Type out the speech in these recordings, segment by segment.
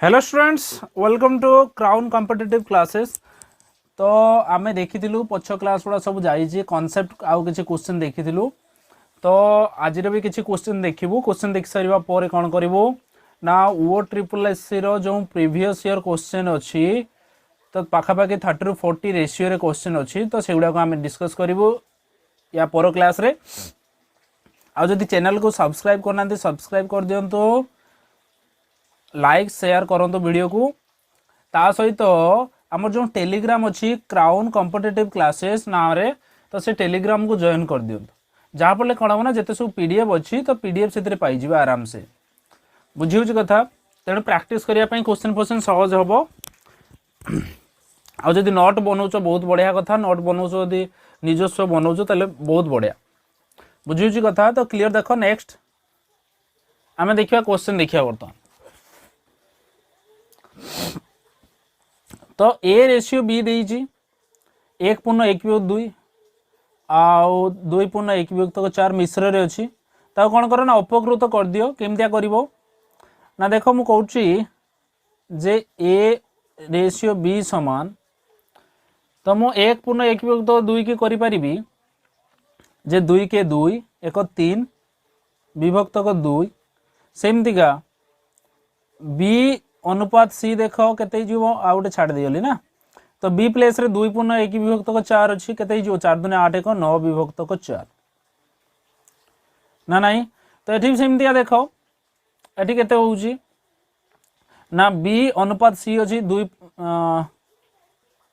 Hello students, welcome to crown competitive classes. तो आमे देखिथिलु पछ क्लास गुड़ा सब जाइए कॉन्सेप्ट आउ किछि क्वेश्चन देखिथिलु। तो आज भी किछि क्वेश्चन देखिबु। क्वेश्चन देख सारिबा पर कोन करिवो ना ओ ट्रिपल एससी रो जो प्रीवियस ईयर क्वेश्चन अछि तो पाखापाखि 30 ରୁ 40 रेशियो रे क्वेश्चन अछि। तो सेगुडा को आमे डिस्कस करिवु या पर क्लास रे। आ जदि चैनल को सब्सक्राइब करनांती सब्सक्राइब कर दियंतो, लाइक शेयर करंतु वीडियो को। ता सहित आमर जो टेलीग्राम अच्छी क्राउन कॉम्पिटिटिव क्लासेस नाम रे, तो से टेलीग्राम को जॉइन कर दियंतु। जहाँफल कौन हम ना जिते सब पीडीएफ अच्छी तो पीडीएफ से पाइब आराम से। बुझी कथा। तेणु प्रैक्टिस करने क्वेश्चन क्वेश्चन सहज हम। आउ जदि नोट बनाऊच बहुत बढ़िया कथा। नोट बनाऊच जदि निजस्व बनाऊच ताले बहुत बढ़िया। बुझी कथा। तो क्लियर देख। नेक्स्ट आम देखा क्वेश्चन देखिए बर्तमान। तो ए रेशियो बी देइछि 1:1/2 आउ 2:1/4 मिश्र रे अछि। ता कोन करो ना अपकृत कर दियो। केमतिया करिवो ना देखो मु कहूची जे ए रेशियो बी समान, तो मु 1:1/2 की करि परिबी जे 2 के 2 एक 3 विभक्त को 2। सेमतिका बी अनुपात सी देख केते जीवो आ गोटे छाड़ देली ना। तो बी प्लेस रे 2:1/4 अच्छी केते जीवो 4 दूने 8 एक 9 विभक्त को 4 ना नहीं। तो एठी सेमतिया देख एठी केते होउची ना बी अनुपात सी अच्छी 2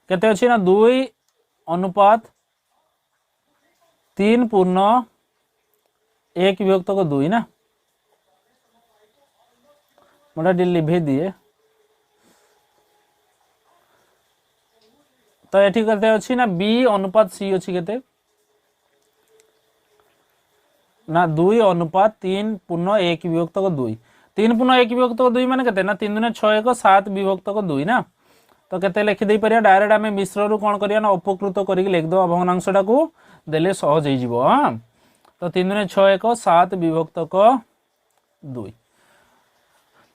केते अच्छी ना 2:3/1 ना। मोटा लिभे दिए। तो ये केते अच्छी ना बी अनुपात सी अच्छी केते ना 2:3/1/2। 3:1/2 माने केते ना 3 दूने 6 एक 7 विभक्त को 2 ना। तो केते लिखि दे परिया डायरेक्ट आमे मिश्र रु कोन करिया ना अपकृत करिक लिख दो भग्नांशटा को देले सहज हो जिवो। हां तो 3 दूने 6 एक 7 विभक्त को 2।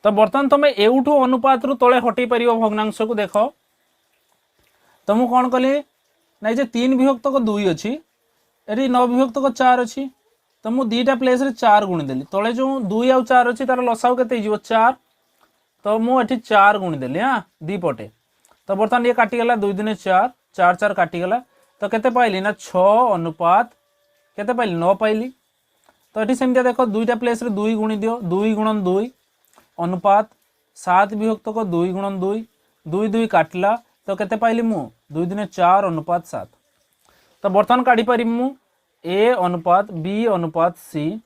तो बर्तमान तुम एउठू अनुपात रु तले हटई परियो भग्नांश को देख। तो मु कौन कली ना जे 3 विभक्त को 2 अच्छी एटी 9 विभक्त को 4 अच्छी। तो मु दीटा प्लेस रे 4 गुणी देली। तले जो 2 आउ 4 अच्छी तार लसाउ केते हिजो 4। तो मु एटी 4 गुणी देली। हां दी पटे। तो बर्तमान ये काटी गला 2 दूने 4 4 4 काटी गला। तो केते पाइली ना 6 अनुपात केते पाइली 9 पाइली। तो एटी सेमतिया देखो दुईटा प्लेस रे 2 गुणी दियो 2 गुणन 2 अनुपात 7 विभक्त को 2 गुणन 2 2 2 काटला। तो केते पाइली मु 2 दूने 4 अनुपात 7। तो बर्तमान काढ़ी पारि मु ए अनुपात बी अनुपात सी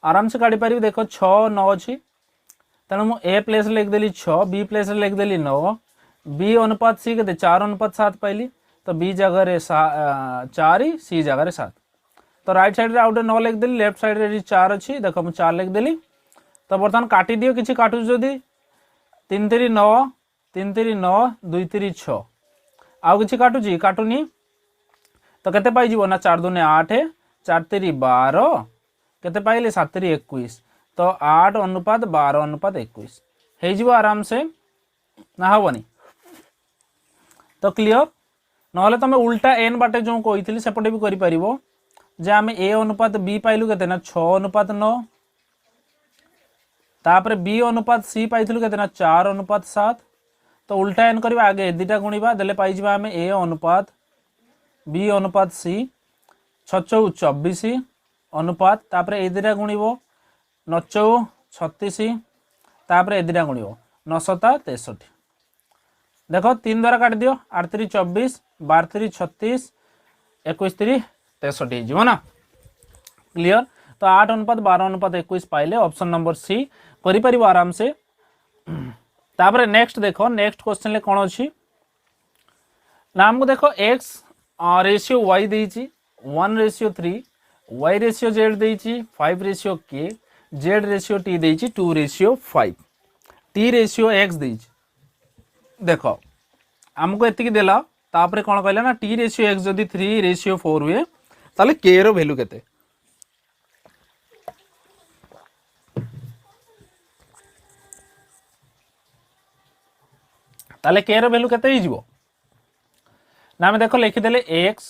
आराम से काढ़ी पारि। देखो 6 9 अच्छी तेणु मु ए प्लेस लिख देली 6 बी प्लेस लिख देली 9 बी अनुपात सी के 4 अनुपात 7 पाइली। तो बी जगह 4 सी जगह 7। तो राइट साइड रे आउटे 9 लिख देली लेफ्ट साइड रे 4 अच्छी देखो मु 4 लिख देली। तो बर्तमान काटी दियो किछि काटु जदी 3 3 9 3 3 9 2 3 6 आउ किछि काटुची काटुनी। तो केते पाई जीवो ना 4 दूने 8 4 3 12 केते पाइले 7 3 21। तो 8 अनुपात 12 अनुपात 21 हे जीवो आराम से ना हबनी। तो क्लियर नहले तमे उल्टा एन बाटे जो कहितली सेपटे भी करि परिबो जे आमे ए अनुपात बी पाइलु केते ना 6 अनुपात 9 तापर बी अनुपात सी पाइथिलु केते ना 4 अनुपात 7। तो उल्टा एन करबा आगे दुटा गुणिबा देले पाइ जिबा आमे ए अनुपात बी अनुपात सी 6 24 अनुपात तापर ए दुटा गुणिबो 9 36 तापर ए दुटा गुणिबो 9 7 63। देखो 3 द्वारा काट दियो 8 3 24 12 3 36 21 3 63 जीवो ना। क्लियर। तो 8 अनुपात 12 अनुपात 21 पाइले ऑप्शन नंबर सी करि परिबो आराम से। तापर नेक्स्ट देखो नेक्स्ट क्वेश्चन ले कोन अछि ना हमको देखो x ratio y देइछि 1:3 y ratio z देइछि 5:k z ratio t देइछि 2:5 t ratio x देइछि। देखो हमको एतिकी देला तापर कोन कहला ना t रेशियो x जदी 3:4 हुए ताले k रो वैल्यू केते ताले के रो वैल्यू केते हिजबो ना आम देख लिखिदेले X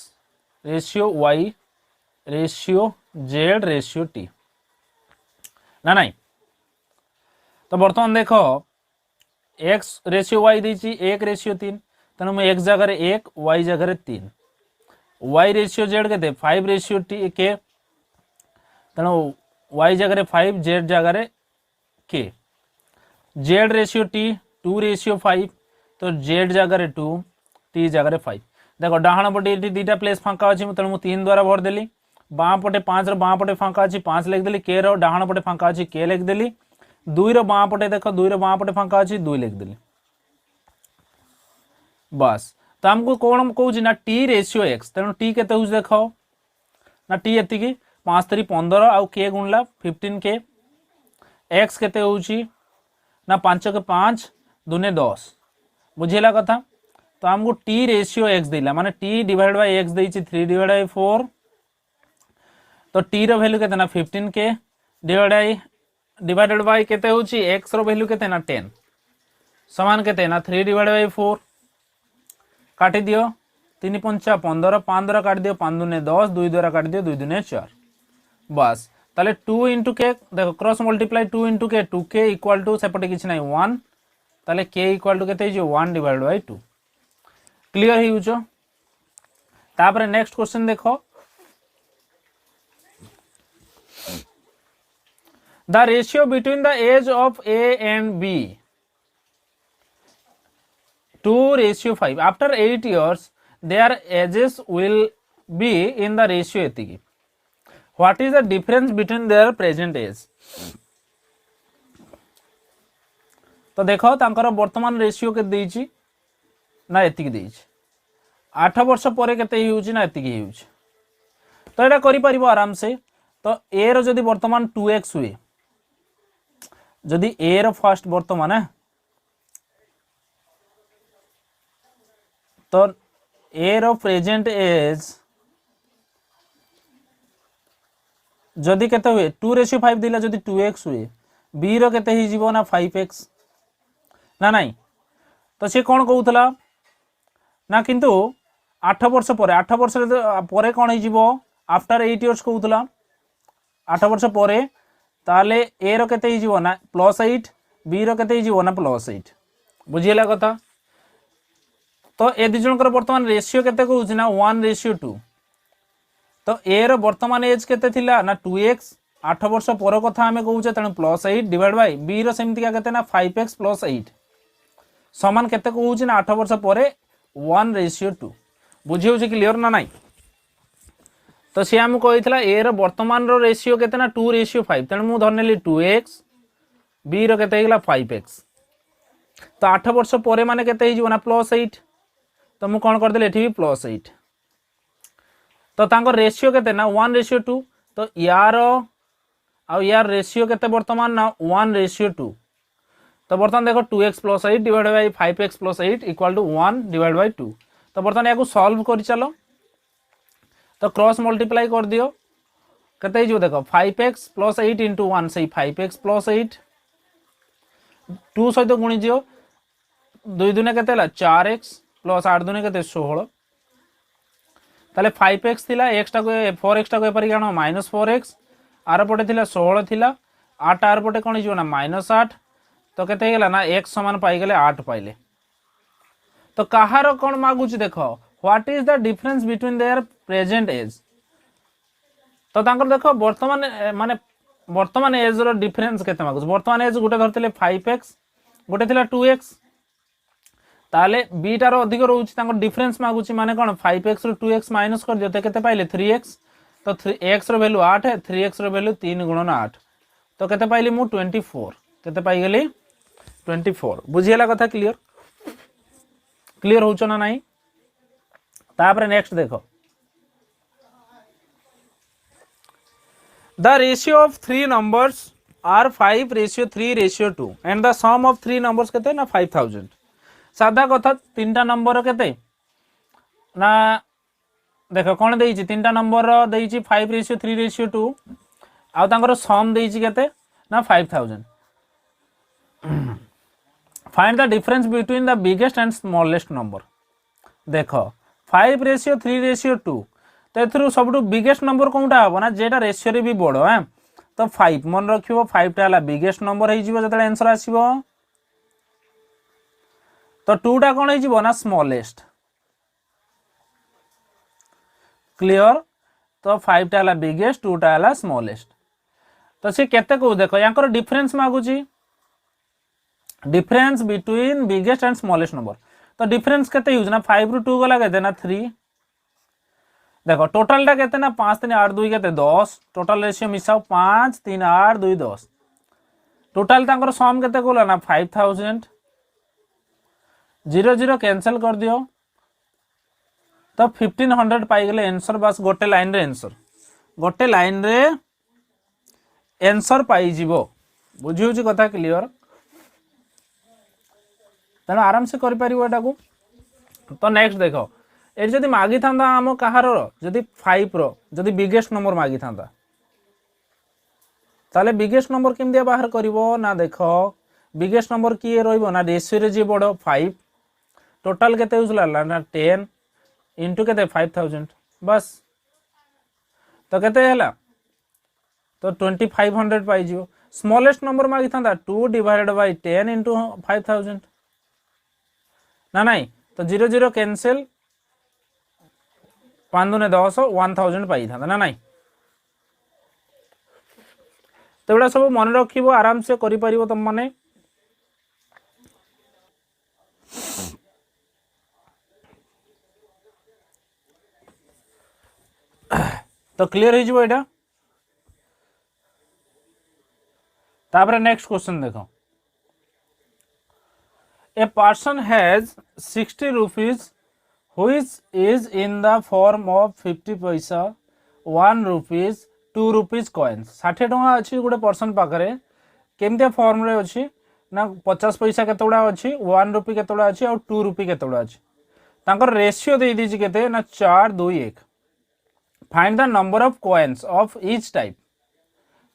ratio Y ratio Z ratio टी ना नहीं। तो बर्तमान देख एक्स रेशियो वाई देछि 1 रेशियो 3 तेणु मैं एक्स जगह 1 वाई जगह 3 वाई रेशियो जेड के 5 रेशियो टी के तेणु वाई जगह 5 जेड जगह के जेड रेशियो टी 2 रेशियो 5 तो जेड जगह 2 टी जगह 5 देखो डाहाण पटे ये दुटा प्लेस फाँका अच्छी तेणु मुझे 3 द्वारा भरदेली बाँ पटे 5 बाँ पटे फाँका अच्छी 5 लिखदेली के डाहाण पटे फाँका अच्छी के लिखदेली 2 बाँ पटे देख 2 बाँ पटे फाँका अच्छी 2 लिखदेली बस। तो आमको कौन कौन ना टी रेशियो एक्स तेणु टी के देख ना टी एति 5 3 15 आउ के गुणला 15 के एक्स के ना 5 के 5 2 10 बुझेगा कथा। तो आमको टी रेशियो एक्स देला माने टी डिवाइड बाय एक्स देछि 3 डिवाइड बाय 4 तो टी रो वैल्यू केते ना 15 के डिवाइडेड बाय केते होछि एक्स रो वैल्यू केते ना 10 समान केते ना 3 डिवाइड बाय 4 काटी दियो 3 5 15 5 द्वारा काट दियो 5 2 10 2 द्वारा काट दियो 2 2 4 बस ताले 2 इंटू के देखो क्रॉस मल्टीप्लाई 2 इंटू के 2 के इक्वल टू सेपटे किछ नाही 1 ताले के इक्वल टू केते जो 1 डिवाइड बाय 2 क्लियर ही उचो। तापर नेक्स्ट क्वेश्चन देखो the ratio between the age of A and B 2 ratio 5 after 8 years their ages will be in the ratio एतिकी what is the difference between their present age। तो देखो तांकर वर्तमान ratio के देइछि ना एतिकी देइछि 8 वर्ष पर केते हिउछि ना एतिकी हिउछि तो एटा करि परिबो आराम से। तो ए रो जदि वर्तमान 2x हुए जदि ए रो फर्स्ट वर्तमान है तो ए रो प्रेजेंट एज जदि केते हुए 2 रेशियो 5 दिला जदि 2x हुए बी रो केते ही जीवो ना 5x ना नहीं। तो से कौन कहूला ना किंतु 8 वर्ष पर कौन हो आफ्टर 8 years कहूला 8 वर्ष पर ताले ए रो केते ही जीवो ना +8 बी रो केते ही जीवो ना +8 बुझिला कथा। तो ए दि जनकर वर्तमान रेशियो केते कहूछि ना 1:2 तो ए रो वर्तमान एज केते थिला ना 2x 8 वर्ष पर कथा हमें कहूचे तेणु +8 डिवाइड बाय बी रो सेमतिका केते ना 5x + 8 समान केते कहूछि ना 8 वर्ष पर 1:2 बुझी होछि क्लियर ना नहीं। तो सी आम कहितला ए रो वर्तमान रो रेशियो केते ना 2:5 तेणु मु धरनेली 2x बी रो केते हिला 5x तो 8 वर्ष पर माने केते ही जीवो ना +8 तो मु कोन कर देले एठी भी +8 तो तांको रेशियो केते ना 1:2 तो यार आ यार रेशियो केते वर्तमान ना 1:2 तो बर्तमान देखो 2x + 8 divide by 5x + 8 equal to 1 divide by 2 तो बर्तमान याको सॉल्व कर चलो तो क्रॉस मल्टीप्लाई कर दियो केते जो देखो 5x + 8 * 1 से 5x + 8 2 सहित गुणी दियो 2 दुने केते ला 4x + 8 दुने केते 16 ताले 5x थिला x टा को 4x टा को एपरि गानो -4x आर पटे थिला 16 थिला 8 आर पटे कोन हिजो ना -8 तो केते गेला ना x समान पाई गेले 8 पाइले। तो कहार कौन मागुच देखो what is the difference between their present age तो तांकर देखो वर्तमान माने वर्तमान एज रो डिफरेंस केते मागुच वर्तमान एज गोटे धरतिले 5x गोटे थिला 2x ताले b टारो अधिक रहउची तांकर डिफरेंस मागुची माने कोन 5x रो 2x माइनस कर दियो ते केते पाइले 3x तो x रो वैल्यू 8 है 3x रो वैल्यू 3 × 8 तो केते पाइली मु 24 केते पाई गेली 24 बुझियला कथा क्लियर होचो ना नहीं। तापर नेक्स्ट देखो the ratio of 3 numbers are 5:3:2 and the sum of 3 numbers केते ना 5000 साधा कथा तीनटा नंबर केते ना देखो कौन देइछि तीनटा नंबर देइछि 5:3:2 आ तांकर सम देइछि केते ना 5000 find the difference between the biggest and smallest number. देख 5:3:2 तो ए सब बिगेस्ट नंबर कौटा हम ना जेटा रेशियो भी बड़ है तो 5 मन रख 5 टा बिगेस्ट नंबर हो आंसर आसो तो 2 टा कौन हो ना स्मॉलेस्ट क्लियर तो 5 टा बिगेस्ट 2 टा स्मॉलेस्ट तो सी केते को देख या डिफरेंस मागुची difference between biggest and smallest number तो डिफरेंस केते यूज ना 5 रु 2 गला केते ना 3 देखो टोटल टा केते ना 5 3 8 2 केते 10 टोटल रेशियो मिसाओ 5 3 8 2 10 टोटल तांकर सम केते कोला ना 5000 0 0 कैंसिल कर दियो तो 1500 पाई गले आंसर बस गोटे लाइन रे आंसर गोटे लाइन रे आंसर पाई जीवो बुझी होची कथा क्लियर तेना आराम से करि परिबो एटा को तो नेक्स्ट देखो ए जदी मागी थांदा हम कहार जदी 5 रो जदी बिगेस्ट नंबर मागी थांदा ताले बिगेस्ट नंबर केम बाहर करिवो ना देखो बिगेस्ट नंबर किए रहइबो ना रेशियो रे जे बडो 5 टोटल केते यूज लाला ना 10 इंटू केते 5000 बस तो केते हला तो 2500 पाई जिवो स्मॉलेस्ट नंबर मागी थांदा 2 डिवाइडेड बाय 10 इंटू 5000 ना नहीं तो 0 0 कैंसिल 5 दूने 10 1000 पाई था ना नहीं तो एटा सब मन रखिबो आराम से करि परिबो तुम माने तो क्लियर हो जिवो एटा तापर नेक्स्ट क्वेश्चन देखो A person has 60 rupees which is in the form of 50 paisa 1 rupees 2 rupees coins 60 टंका अच्छी गोटे पर्सन पाखरे केमतिया फॉर्म रे अच्छी ना 50 पैसा केतोड़ा अच्छी 1 रुपी केतोड़ा अच्छी और 2 रुपी केतोड़ा अच्छी तांकर रेशियो दे दीची केते ना 4 2 1 find the number of coins of each type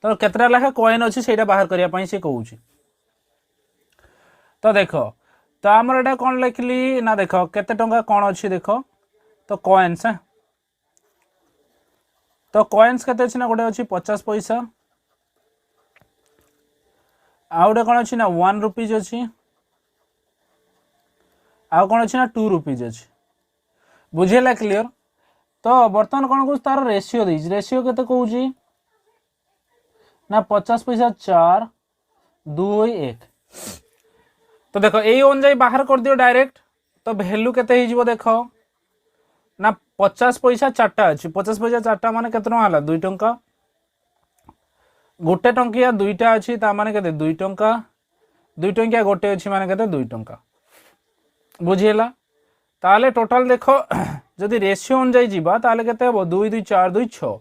तो केतरा लाखा कॉइन अच्छी सेटा बाहर करिया पई से कहूची तो देखो तो आमर एटा कौन लिखली ना देख केते टंका कौन अच्छी देख तो कॉइन्स है तो कॉइन्स केते अछि ना गोटे अछि 50 पैसा आ गोटे कौन अछि ना 1 रुपीज अछि आ कौन अछि ना 2 रुपीज अछि बुझेला क्लियर तो बर्तमान कौन कहू तार रेशियो देछि रेशियो केते कहूची ना 50 पैसा 4 2 1 तो देखो यही अनुजाई बाहर कर दियो डायरेक्ट तो वैल्यू केते ही जीवो देखो ना 50 पैसा 4टा अछि 50 पैसा 4टा माने केते टंका हला 2 टंका गोटे टंकिया 2टा अछि ता माने केते 2 टंका 2 टंकिया गोटे अछि माने केते 2 टंका बुझियला ताले टोटल देखो जदि रेशियो अनुजाई जीवा ताले केते हो 2 2 4 2 6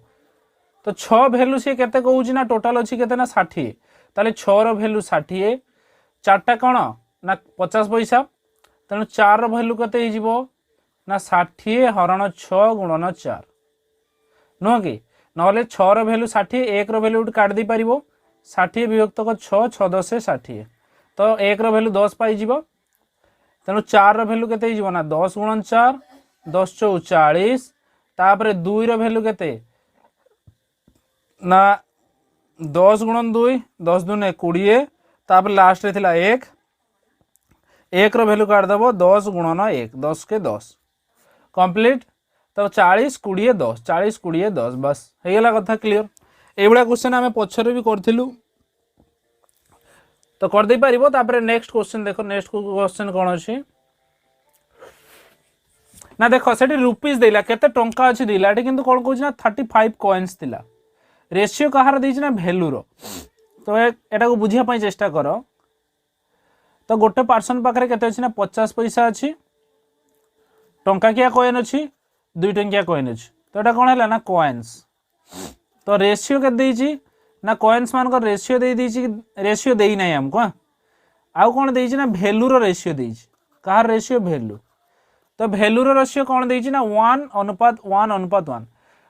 तो 6 वैल्यू से केते कहूची ना टोटल अछि केते ना 60 ताले 6 रो वैल्यू 60 4टा कोन ना 50 पैसा तेणु 4 वैल्यू केते हिजिबो ना 60 हरण 6 गुणन 4 नो कि नले 6 रो वैल्यू 60 1 रो वैल्यू काट दी परिबो 60 विभक्त को 6 6 10 60 तो 1 रो वैल्यू 10 पाई जिवो तेणु 4 रो वैल्यू केते हिजिबो ना 10 गुणन 4 10 4 40 तापरे 2 रो वैल्यू केते ना 10 गुणन 2 10 दुने 20 तापर लास्ट रे थिला 1 1 रो वैल्यू काट दबो 10 गुणन 1 10 के 10 कंप्लीट तो 40 20 10 40 20 10 बस हे गेला कथा क्लियर एबुला क्वेश्चन हमें पछरे भी करथिलु तो कर दे परिबो तापर नेक्स्ट क्वेश्चन देखो नेक्स्ट क्वेश्चन कोन अछि ना देखो सेठी रुपीस देला केते टंका अछि देला एठी किंतु कोन कहू ना 35 कॉइन्स दिला रेशियो कहार दैछि ना वैल्यू रो तो एटा को बुझिया पई चेष्टा करो तो गोटे पर्सन पाखरे केते अछि ना 50 पैसा अछि टंका किया कॉइन अछि 2 टंकिया कॉइन अछि तो एटा कोन हैला ना कॉइन्स तो रेशियो के देछि ना कॉइन्स मान को रेशियो दे देछि रेशियो देई नै हमको आ कोन देछि ना वैल्यू रो रेशियो देछि कहार रेशियो वैल्यू तो वैल्यू रो रेशियो कोन देछि ना 1 अनुपात 1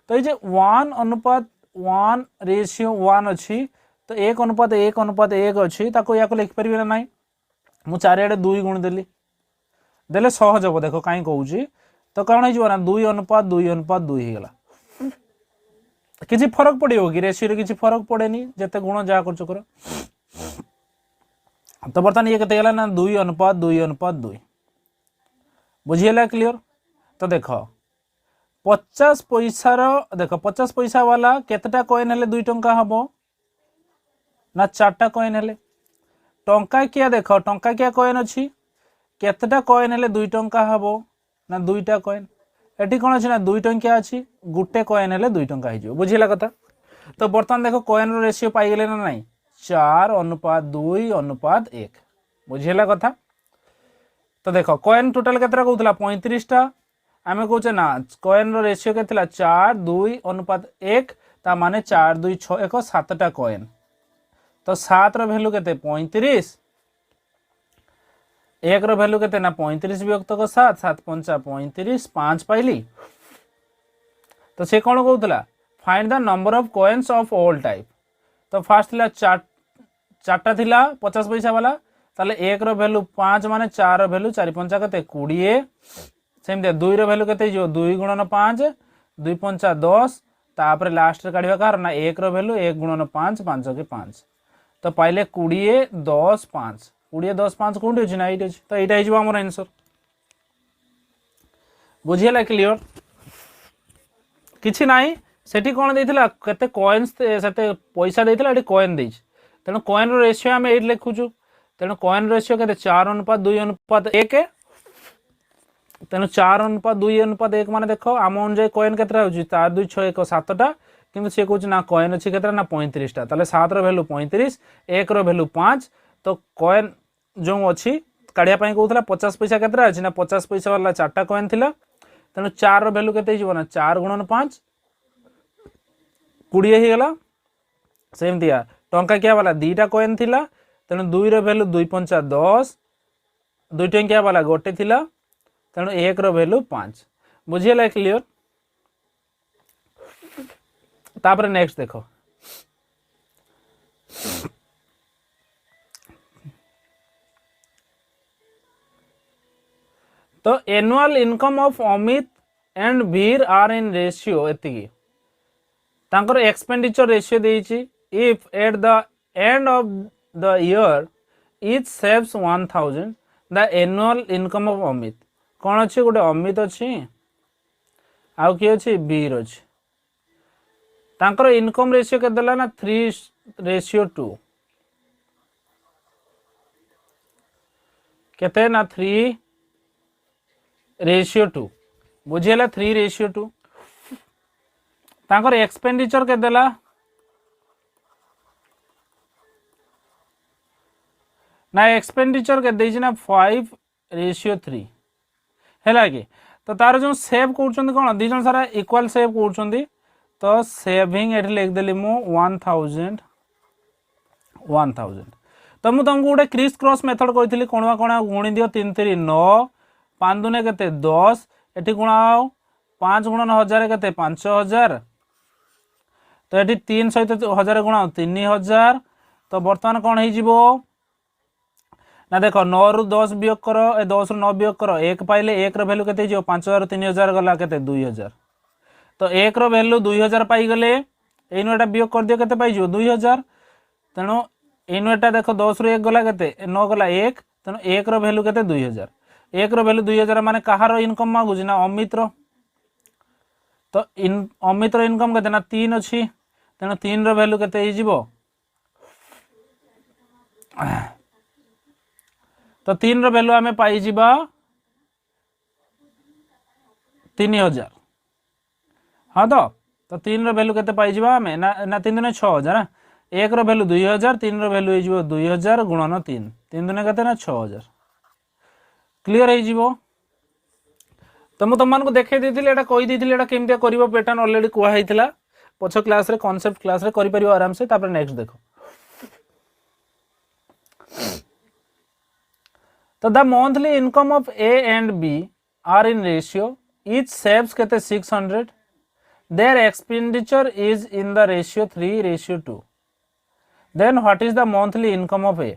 तो ये 1 अनुपात 1 रेशियो 1 अछि तो 1 अनुपात 1 अच्छी ताको या को लिख परिबे ना नहीं मु चारिआडे 2 गुण देली देले सहज हम देख कहीं कहूँ तो कौन हो 2:2:2 हो गला किसी फरक पड़ो कि रेशियो किसी फरक पड़ेनी जिते गुण जहाँ कर तो बर्तमान ये केते गला ना 2:2:2 बुझीगला क्लियर। तो देख 50 पैसा देख 50 पैसा वाला केतेटा कॉइन हेले 2 टंका हम ना 4टा कॉइन हेले टंका किया देख टंका किया कॉइन अच्छी केतेटा कॉइन हेले 2 टंका हम ना 2टा कॉइन एटी कौन अच्छी ना 2 टंकिया अच्छी गोटे कॉइन हेले 2 टंका हो बुझीगला कथा। तो बर्तमान देख कॉइन रेशियो पाईगले ना नहीं 4:2:1 बुझीगला कथा। तो देख कॉइन टोटाल केतटा कहूला 35टा आम कहे ना कॉइन रेशियो के 4:2:1 ता माने 4:2:6 7टा कॉइन तो 7 रो वैल्यू केते 35 1 रो वैल्यू केते ना 35 विभक्त 7 7 5 35 5 पाइली। तो से कौन कहूला find the number of coins of all type. तो फास्ट थिला 4टा थिला 50 पैसा वाला ताले 1 रो वैल्यू 5 माने 4 रो वैल्यू 4 5 केते 20 सेमती 2 रो वैल्यू केते जो 2 × 5 2 5 10 तापर लास्ट रे काढिबा कार ना 1 रो वैल्यू 1 × 5 5 के 5 तो पाइले 20 10 5 20 10 5 कोंडी अछि ना एइट अछि तो एइटा हिजबो हमर आंसर बुझियला क्लियर किछि नाही सेठी कोन देथिला केते कॉइन्स सेते पैसा देथिला एठी कॉइन देछि तेनो कॉइन रो रेशियो हम एइट लिखुछु तेनो कॉइन रेशियो केते 4:2:1 तेनो 4:2:1 माने देखो आम अनुଯାयी कॉइन केतरा होछि 4:2:6 7टा किंतु से कहूँ ना कॉइन अच्छी केतरा ना 35टा ताले 7 रो वैल्यू 35 1 रो वैल्यू 5 तो कॉइन जो अच्छी काढ़िया कहूला 50 पैसा केतरा अच्छी ना 50 पैसा वाला 4टा कॉइन थिला तेणु 4 रो वैल्यू केते ना 4 × 5 20 हो गला सेमती टंका किया वाला 2टा कॉइन थिला तेणु 2 रो वैल्यू 2 5 10 2 टंकिया वाला गोटे थिला तेणु 1 रो वैल्यू 5 बुझीगला क्लियर। तापर नेक्स्ट देखो तो annual income of Amit and Veer are in ratio एतिकी तांकर एक्सपेंडिचर रेशियो देइछि if at the end of the year each saves 1000 the annual income of Amit कौन अच्छी गोटे अमित अच्छी आउ किए अच्छी वीर अच्छी तांकर इनकम रेशियो के देला ना 3:2 केते ना 3:2 बुझीगला 3:2 तांकर एक्सपेंडिचर के देला ना एक्सपेंडिचर के देछि ना 5:3 हैला कि तो तार जो सेव कहउछन कोन दी जन सारा इक्वल सेव कहउछन तो सेविंग एठी लिख देली मु 1000 तो मु तुमको गोटे क्रिस क्रॉस मेथड कहती कोणवा कोणा गुणी दियो 3 3 9 5 दुने केते 10 एठी गुणाओ 5 × 1000 केते 5000 तो एठी 3 सहित 1000 गुणाओ 3000 तो वर्तमान कौन हो ना देख 9 ରୁ 10 वियोग कर 10 ରୁ 9 वियोग कर 1 पाइले 1 रो वैल्यू केते जो 5000 3000 गला केते 2000 तो 1 रो वैल्यू 2000 पाई गले एनु एटा वियोग कर दियो केते पाई जो 2000 तेणु एनु एटा देखो 10 ରୁ 1 गला केते 9 गला 1 तेणु 1 रो वैल्यू केते 2000 1 रो वैल्यू 2000 माने कहार इनकम मागु ना अमित रो तो अमित रो इनकम केते ना 3 अछि तेणु 3 रो वैल्यू केते हो जिवो तो 3 रो वैल्यू आमे पाई जिबा 3000 हाँ तो 3 रो वैल्यू केते पाई जिबा आमे ना 3 दुने 6000 ना 1 रो वैल्यू 2000 3 रो वैल्यू हो जिवो 2000 गुणन 3 3 दुने केते ना 6000 क्लियर हो जिवो। तो मु तुम को देखै देथिले एटा कहि देथिले एटा केमतिया करिवो पैटर्न ऑलरेडी कुआ हैथिला पछ क्लास रे कांसेप्ट क्लास रे करि परियो आराम से। तापर नेक्स्ट देखो तो the monthly income of A and B are in ratio each saves केते 600 there expenditure is in the ratio 3:2 then what is the monthly income of A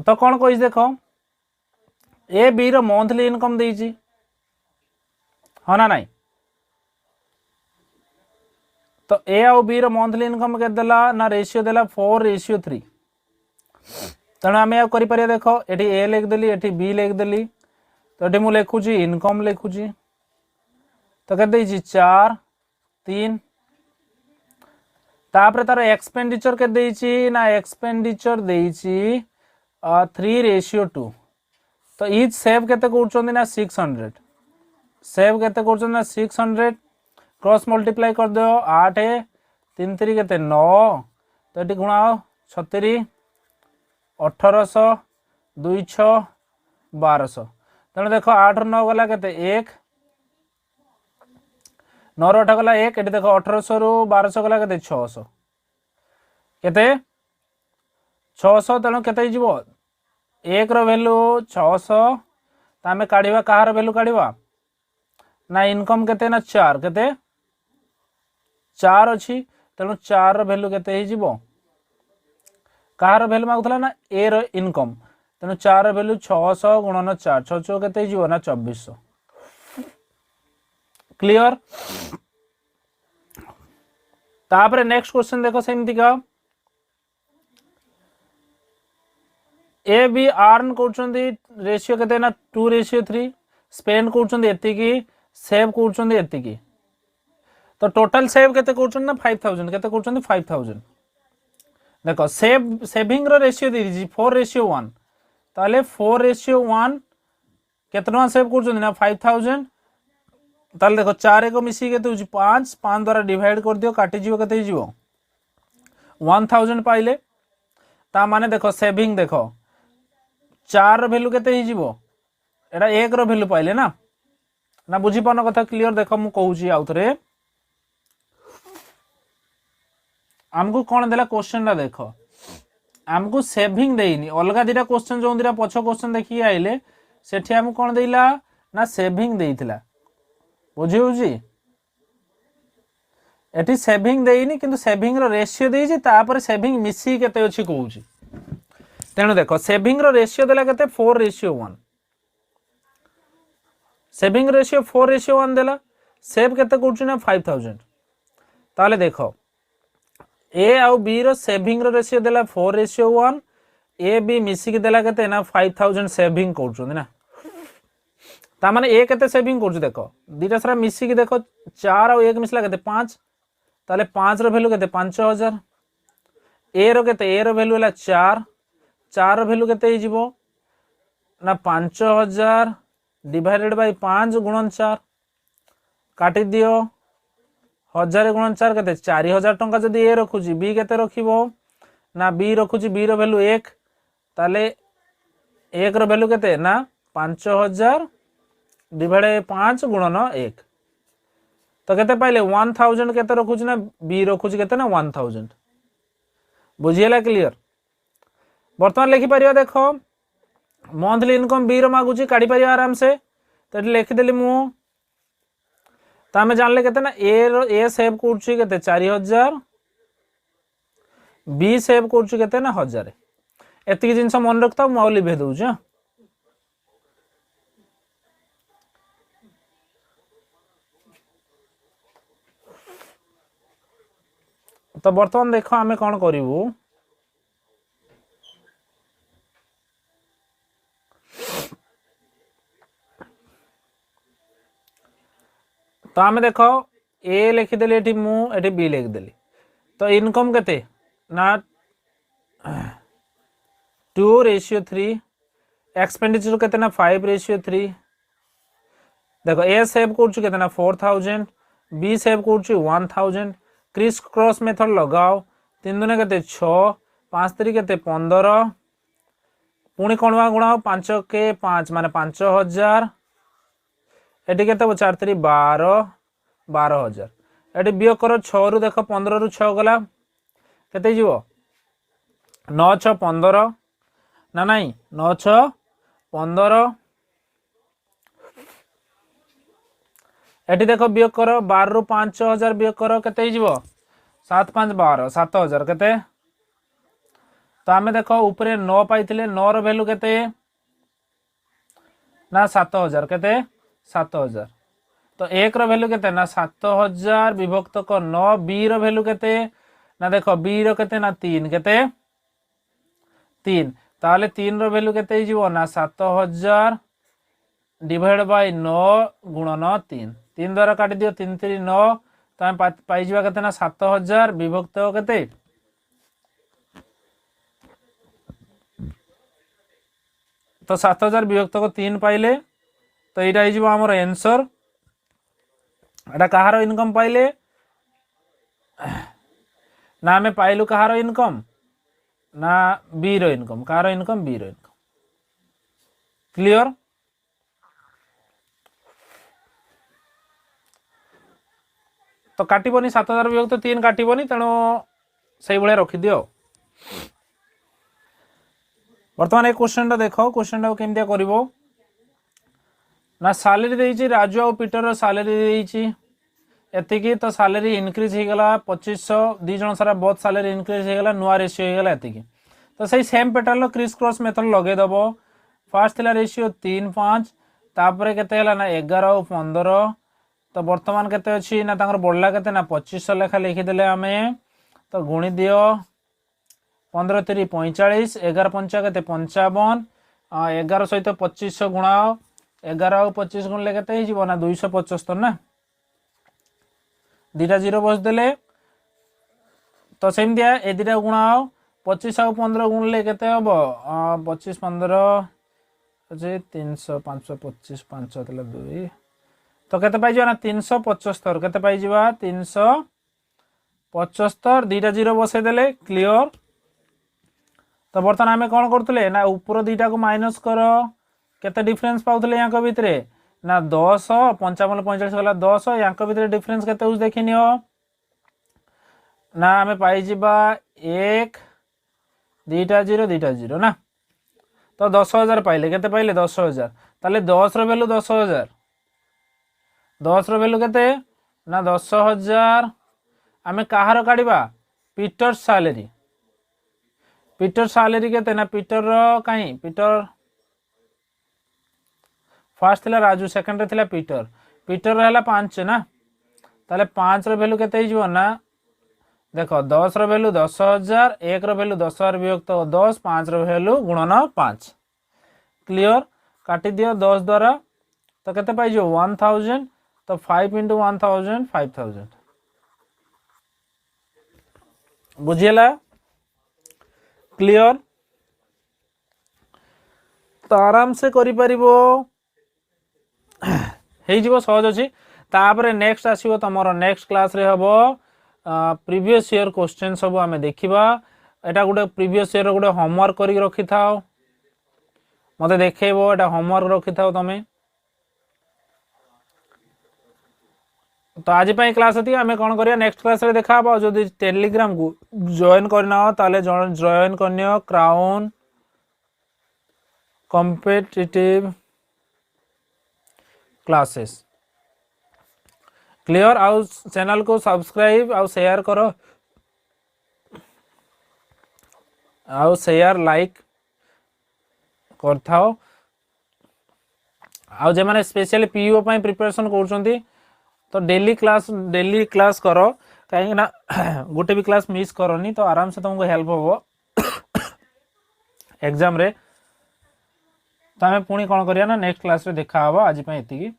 तो कौन कही देख A B row monthly income देइछि हाँ ना नहीं तो ए आउ बी रो मंथली इनकम के देला ना रेशियो देला 4:3 तेणु आम या कर देख ये ए लिखदेली ये बी लिखदेली तो ये मुझे लिखुची इनकम लिखुची तो के 4 3 तापर तार एक्सपेंडिचर के ना एक्सपेंडिचर 3:2 तो इच सेव केते करछन ना 600 सेव केते करछन ना 600 क्रॉस मल्टीप्लाई कर दो 8 3 3 केते 9 तो ये गुणाओ 36 1800 2 6 1200 तेणु देख 8 ରୁ 9 गला केते 1 9 ରୁ 8 गला 1 एटी देख 1800 ରୁ 1200 गला केते 600 केते 600 तेणु केते जीवो 1 रो वैल्यू 600 तामे काढिबा कहार वैल्यू काढिबा ना इनकम केते ना 4 केते 4 अछि तेणु 4 रो वैल्यू केते हे जीवो कहार वैल्यू मागुथला ना ए रो इनकम तेणु 4 रो वैल्यू 600 गुणन 4 6 6 केते जीवो ना 2400 क्लियर तापर नेक्स्ट क्वेश्चन देखो सेमती का ए बी अर्न कर रेशियो केते ना 2:3 स्पेंड कर एतिकी सेव कर एतिकी तो टोटल सेव केते कर ना 5000 केते कर 5000 देखो सेविंग रो रेशियो दे दीजिए 4:1 ताले 4:1 केते ना सेव कर ना 5000 ताले देखो 4 एक मिसी केते होची 5 5 द्वारा डिवाइड कर दियो काटी जीवो केते जीवो 1000 पाइले ता माने देखो सेविंग देखो 4 रो वैल्यू केते ही जीवो एटा 1 रो वैल्यू पाइले ना ना बुझी पानो कथा क्लियर देखो मु कहूची आउ थरे हमको कोन देला क्वेश्चन ला देखो हमको सेविंग देइनी अलगा दिरा क्वेश्चन जो दिरा पछो क्वेश्चन देखि आइले सेठी हम कोन देइला ना सेविंग देइथिला बुझी होची एटी सेविंग देइनी किंतु सेविंग रो रेशियो देइची तापर सेविंग मिसी केते अछि कहूची तेणु देख सेविंग रो रेशियो देला केते 4:1 सेविंग रेशियो 4:1 देला सेव केते करछु ना 5000 ताले देखो ए आउ बी रो सेविंग रो रेशियो देला 4:1 ए बी मिसी के देला केते ना 5000 सेविंग करछु ना ता माने ए केते सेविंग करछु देखो दीटा सारा मिसी के देखो 4 और 1 मिसला केते 5 ताले 5 रो वैल्यू केते 5000 ए रो केते ए रो वैल्यू हला 4 4 रो वैल्यू केते हिजिबो ना 5000 डिवाइडेड बाय 5 गुणन 4 काटी दियो 1000 गुणन 4 केते 4000 टंका जदी ए रखुची बी केते रखिबो ना बी रखुची बी रो वैल्यू 1 ताले 1 रो वैल्यू केते ना 5000 डिवाइड 5 गुणन 1 तो केते पाइले 1000 केते रखुची ना बी रखुची केते ना 1000 बुझियला क्लियर बर्तमान लिखि परिया देखो मंथली इनकम बी रो मागुची काढी परिया आराम से तो लिखि देली मु तामे जानले केते ना ए सेव करछि केते 4000 बी सेव करछि केते ना 1000 एतिकी जिंस मन रखता मु लिभे दउछ तो बर्तमान देखो आमे कोन करिवु तो आम देख ए लिखिदेली एटी मु एटी बी लिखिदेली तो इनकम केते ना 2:3 एक्सपेंडिचर केते ना 5:3 देखो ए सेव करछु केते ना 4000 बी सेव करछु 1000 क्रिस क्रॉस मेथड लगाओ 3 दुने केते 6 5 3 केते 15 पुणी कोन गुणाओ 5 के 5 माने 5000 एटी केते 4 3 12 12000 एटी बियोग करो 6 रु देखो 15 रु 6 गला केते जीवो 9 6 15 ना नहीं 9 6 15 एटी देखो बियोग करो 12 रु 5000 बियोग करो केते जीवो 7 5 12 7000 केते तो आम देख ऊपर 9 पाई 9 रो वैल्यू केते ना 7000 केते 7000 तो 1 रो वैल्यू केते ना 7000 विभक्त को 9 बी रो वैल्यू केते ना देख बी रो केते ना 3 केते 3 ताले 3 रो वैल्यू केते ही जीवो ना 7000 डिवाइड बाय 9 गुणन 3 3 द्वारा काटी दियो 3 3 9 तो हम पाई जीवा केते ना 7000 विभक्त केते तो 7000 विभक्त को 3 पाइले तो यहाँ हो आमर आंसर एटा कहार इनकम पाइले ना आम पाइलु कहार इनकम ना बी रो इनकम कहार इनकम बी रो इनकम क्लियर तो काटबनी 7000 विभक्त 3 काटबनी तेणु से भाया रखिदि बर्तमान एक क्वेश्चन टा देख क्वेश्चन टा केमतिया करिवो ना सैलरी देइछि राजू और पीटर रो सैलरी देइछि एतिकी तो सैलरी इनक्रीज हो गला 2500 दी जन सारा बहुत सैलरी इनक्रीज हो गला नुआ रेशियो हो गला एतिकी तो सही सेम पैटर्न लो क्रिस क्रॉस मेथड लगे दबो फर्स्ट थिला रेशियो 3 5 तापरे केते हला ना 11 और 15 तो वर्तमान केते अछि ना तांकर बढ़ला केते ना 2500 लेखा लिखि देले हमें तो गुणी दियो 15 3 45 11 5 केते 55 11 सहित 2500 गुणाओ 11 और 25 गुणले केते ही जीवो ना 275 ना दीटा जीरो बस देले तो सेम दिया ए दीटा गुणाओ 25 और 15 गुणले केते हबो 25 15 जे 300 525 5 देले 2 तो केते पाई जीवा ना 375 केते पाई जीवा 375 दीटा जीरो बसे देले क्लियर तो बर्तमान आम कौन करते ना ऊपर दीटा को माइनस कर केते डिफरेंस पाउथले यांक भितरे ना 10 55 45 गला 10 यांक भितरे डिफरेंस केते उस देखि नियो ना आम पाई जिबा 1 दीटा जीरो ना तो 10000 पाइले केते पाइले 10000 ताले 10 रो वैल्यू 10000 10 रो वैल्यू केते ना 10000 आम कहार काढिबा पीटर सैलरी पीटर सैलरी केते ना पीटर रो काई पीटर फर्स्ट थिला राजू सेकंड रे थिला पीटर पीटर रहला 5 ना ताले 5 रो वैल्यू केते हिजो ना देखो 10 रो वैल्यू 10000 1 रो वैल्यू 10000 विभक्त 10 5 रो वैल्यू गुणन 5 क्लियर काटी दियो 10 द्वारा तो केते पाई जो 1000 तो 5 into 1000 5000 बुझियला क्लियर तो आराम से करि परिबो हे जीवो सहज अछि तापरे नेक्स्ट आसीबो तमरो नेक्स्ट क्लास रे हबो प्रीवियस ईयर क्वेश्चन सब आमे देखिबा एटा गुडे प्रीवियस ईयर गुडे होमवर्क करि रखि थाओ मते देखेबो एटा होमवर्क रखि थाओ तमे तो आज पाई क्लास अति आमे कोन करिया नेक्स्ट क्लास रे देखाबो जदि टेलीग्राम को जॉइन करना हो ताले जॉइन करनियो क्राउन कॉम्पिटिटिव क्लासेस क्लियर आउ चैनल को सब्सक्राइब आउ शेयर करो आउ शेयर लाइक करथाओ आउ जे माने स्पेशली पीओ पई प्रिपरेशन करछंती तो डेली क्लास करो कहीं ना गोटे भी क्लास मिस करनी तो आराम से तुमको हेल्प हो एग्जाम रे तो आम पुणी कौन करिया ना नेक्स्ट क्लास रे देखा हबो आज पई एतिकी।